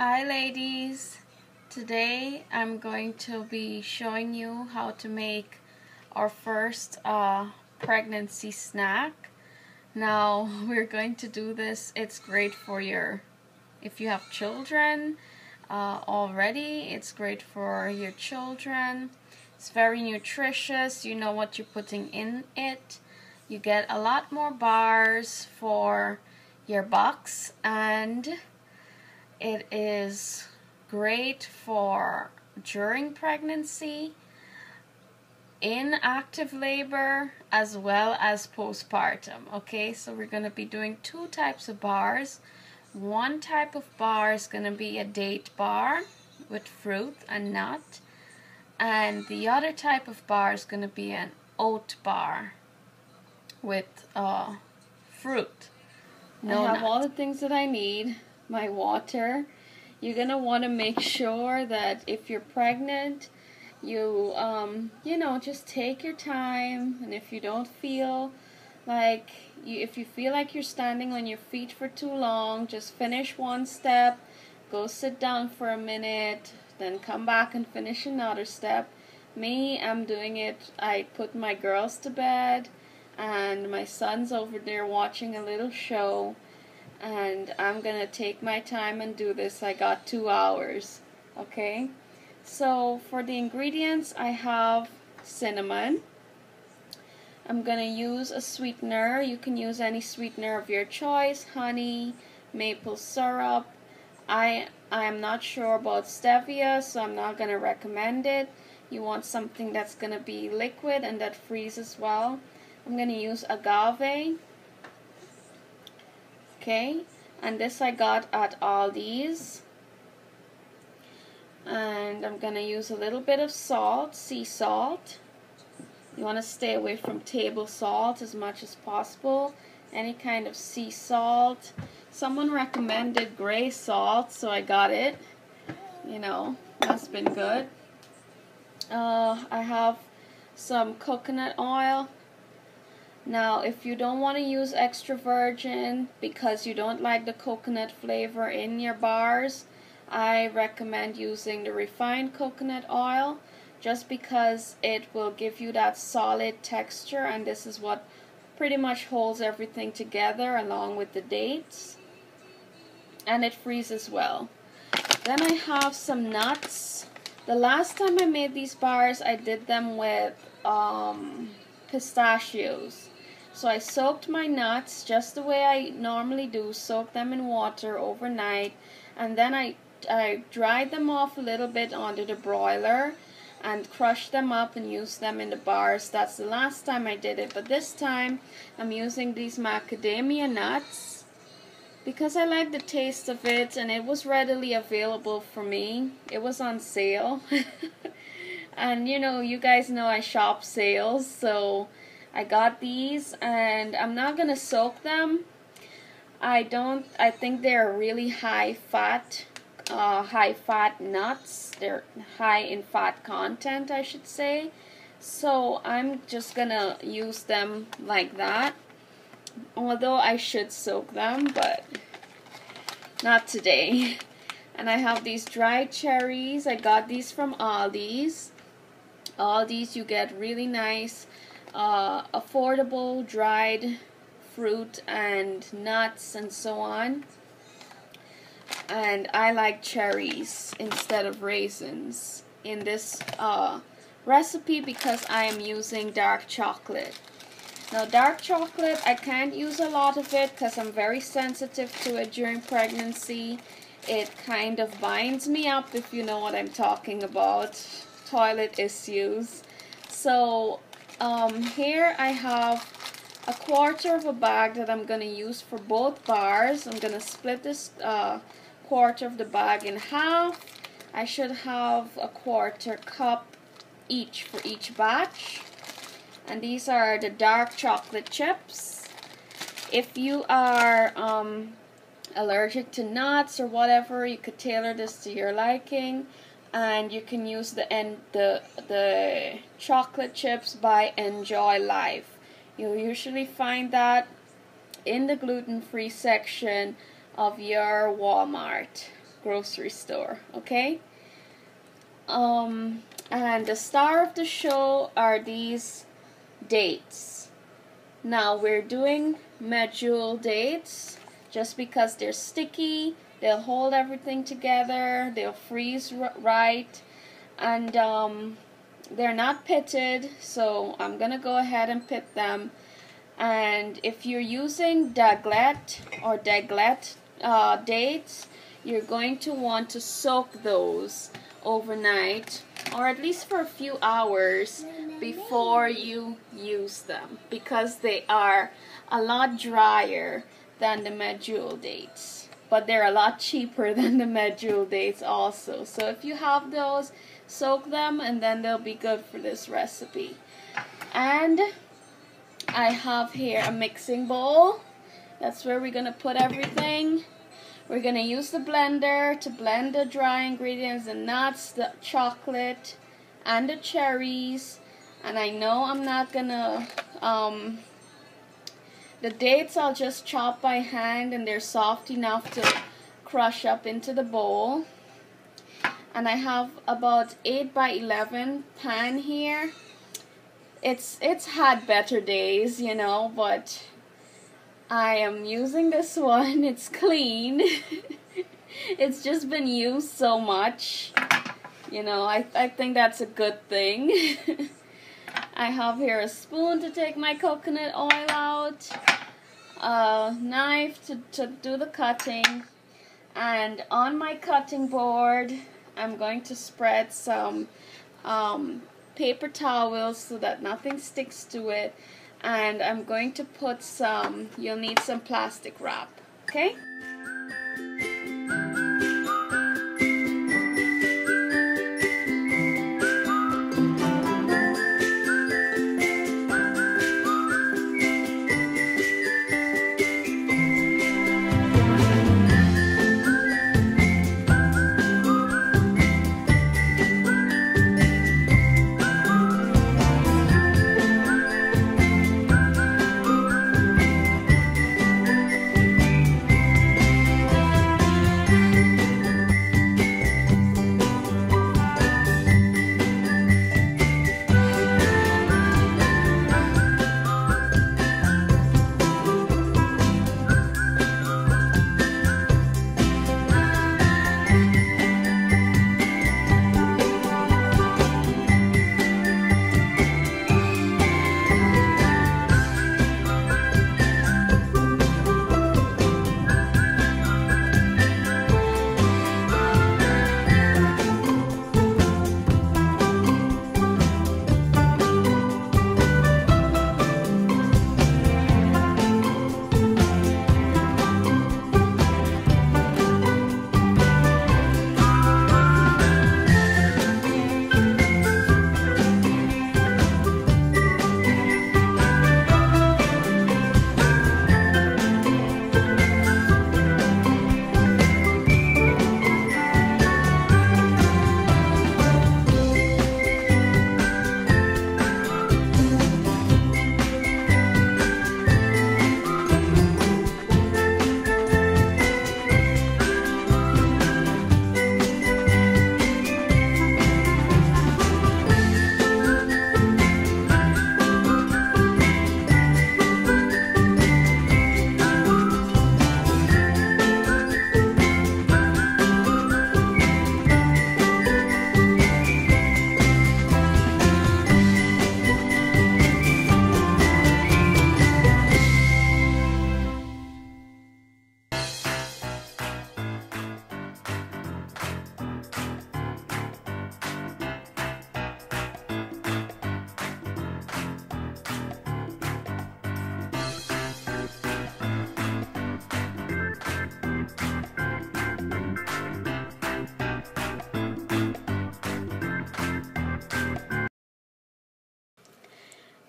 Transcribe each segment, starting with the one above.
Hi ladies, today I'm going to be showing you how to make our first pregnancy snack. Now we're going to do this. It's great for if you have children already, it's great for your children. It's very nutritious. You know what you're putting in it. You get a lot more bars for your bucks, and it is great for during pregnancy, in active labor, as well as postpartum. Okay, so we're going to be doing two types of bars. One type of bar is going to be a date bar with fruit and nut, and the other type of bar is going to be an oat bar with fruit. I have all the things that I need. My water. You're gonna want to make sure that if you're pregnant, you just take your time, and if you don't feel like if you feel like you're standing on your feet for too long, just finish one step, go sit down for a minute, then come back and finish another step. Me, I'm doing it. I put my girls to bed, and my son's over there watching a little show, and I'm gonna take my time and do this. I got 2 hours. Okay, so for the ingredients, I have cinnamon. I'm gonna use a sweetener. You can use any sweetener of your choice: honey, maple syrup. I am not sure about stevia, so I'm not gonna recommend it. You want something that's gonna be liquid and that freezes well. I'm gonna use agave. Okay, and this I got at Aldi's. And I'm gonna use a little bit of salt, sea salt. You want to stay away from table salt as much as possible. Any kind of sea salt. Someone recommended gray salt, so I got it. That's been good. I have some coconut oil. Now, if you don't want to use extra virgin because you don't like the coconut flavor in your bars, I recommend using the refined coconut oil, just because it will give you that solid texture, and this is what pretty much holds everything together along with the dates, and it freezes well. Then I have some nuts. The last time I made these bars, I did them with pistachios. So I soaked my nuts just the way I normally do, soak them in water overnight, and then I dried them off a little bit under the broiler and crushed them up and used them in the bars. That's the last time I did it, but this time I'm using these macadamia nuts because I like the taste of it, and it was readily available for me. It was on sale. And you guys know I shop sales, so I got these, and I'm not gonna soak them. I think they're really high fat nuts. They're high in fat content, I should say. So I'm just gonna use them like that. Although I should soak them, but not today. And I have these dried cherries. I got these from Aldi's. Aldi's, you get really nice affordable dried fruit and nuts and so on. And I like cherries instead of raisins in this recipe because I am using dark chocolate. Now, dark chocolate, I can't use a lot of it because I'm very sensitive to it during pregnancy. It kind of binds me up, if you know what I'm talking about. Toilet issues. So here I have a quarter of a bag that I'm going to use for both bars. I'm going to split this quarter of the bag in half. I should have a quarter cup each for each batch. And these are the dark chocolate chips. If you are allergic to nuts or whatever, you could tailor this to your liking. And you can use the chocolate chips by Enjoy Life. You'll usually find that in the gluten-free section of your Walmart. grocery store, okay? And the star of the show are these dates. Now we're doing medjool dates just because they're sticky, they'll hold everything together, they'll freeze right, and they're not pitted, so I'm gonna go ahead and pit them. And if you're using Daglet or Daglet dates, you're going to want to soak those overnight, or at least for a few hours before you use them, because they are a lot drier than the medjool dates, but they're a lot cheaper than the medjool dates also. So if you have those, soak them and then they'll be good for this recipe. And I have here a mixing bowl. That's where we're gonna put everything. We're gonna use the blender to blend the dry ingredients, the nuts, the chocolate, and the cherries. And I know I'm not gonna, the dates I'll just chop by hand, and they're soft enough to crush up into the bowl. And I have about 8 by 11 pan here. It's had better days, you know, but I am using this one. It's clean. It's just been used so much. You know, I think that's a good thing. I have here a spoon to take my coconut oil out, a knife to do the cutting, and on my cutting board I'm going to spread some paper towels so that nothing sticks to it, and I'm going to put some, you'll need some plastic wrap, okay?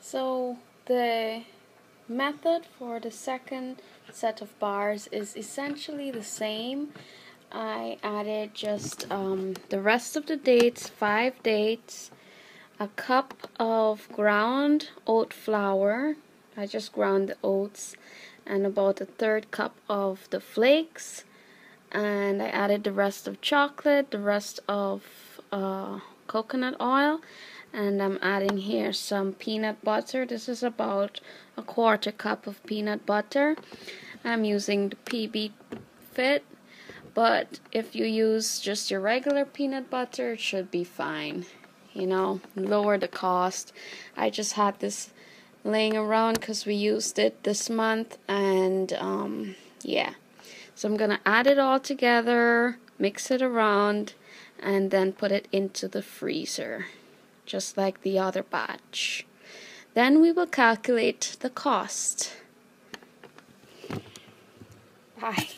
So the method for the second set of bars is essentially the same. I added just the rest of the dates, 5 dates, a cup of ground oat flour, I just ground the oats, and about a 1/3 cup of the flakes, and I added the rest of chocolate, the rest of coconut oil, and I'm adding here some peanut butter. This is about a 1/4 cup of peanut butter. I'm using the PB Fit, but if you use just your regular peanut butter, it should be fine. You know, lower the cost. I just had this laying around because we used it this month, and yeah. So I'm gonna add it all together, mix it around, and then put it into the freezer, just like the other batch. Then we will calculate the cost. Bye.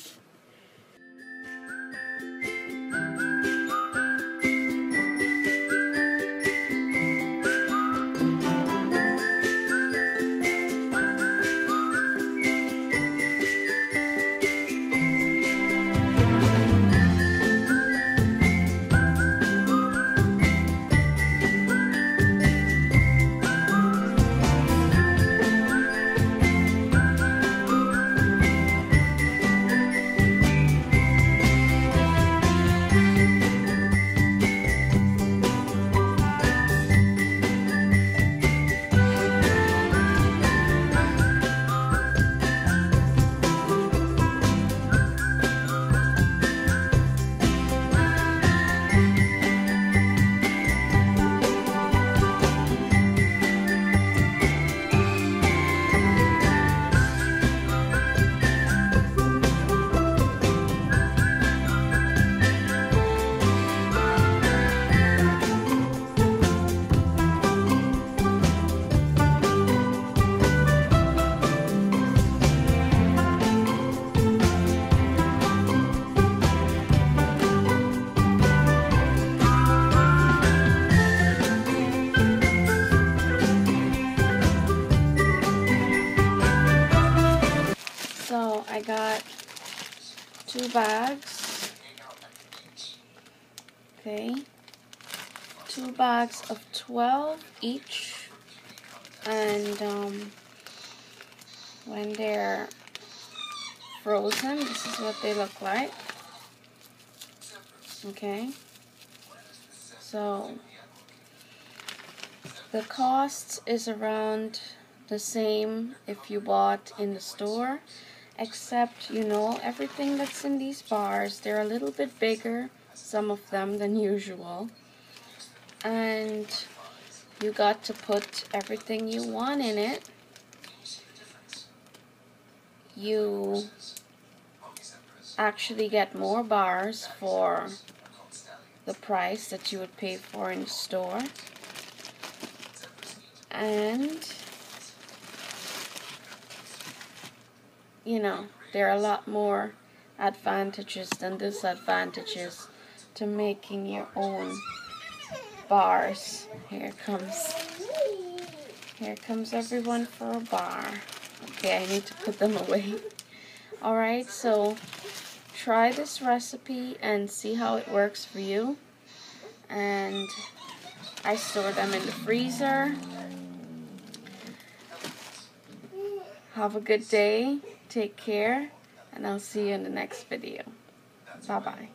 So I got 2 bags, okay, 2 bags of 12 each, and when they're frozen, this is what they look like, okay. So the cost is around the same if you bought in the store, except, you know, everything that's in these bars, they're a little bit bigger, some of them, than usual, and you got to put everything you want in it. You actually get more bars for the price that you would pay for in the store, and you know, there are a lot more advantages than disadvantages to making your own bars. Here comes everyone for a bar. Okay, I need to put them away. Alright, so try this recipe and see how it works for you. And I store them in the freezer. Have a good day. Take care, and I'll see you in the next video. Bye-bye.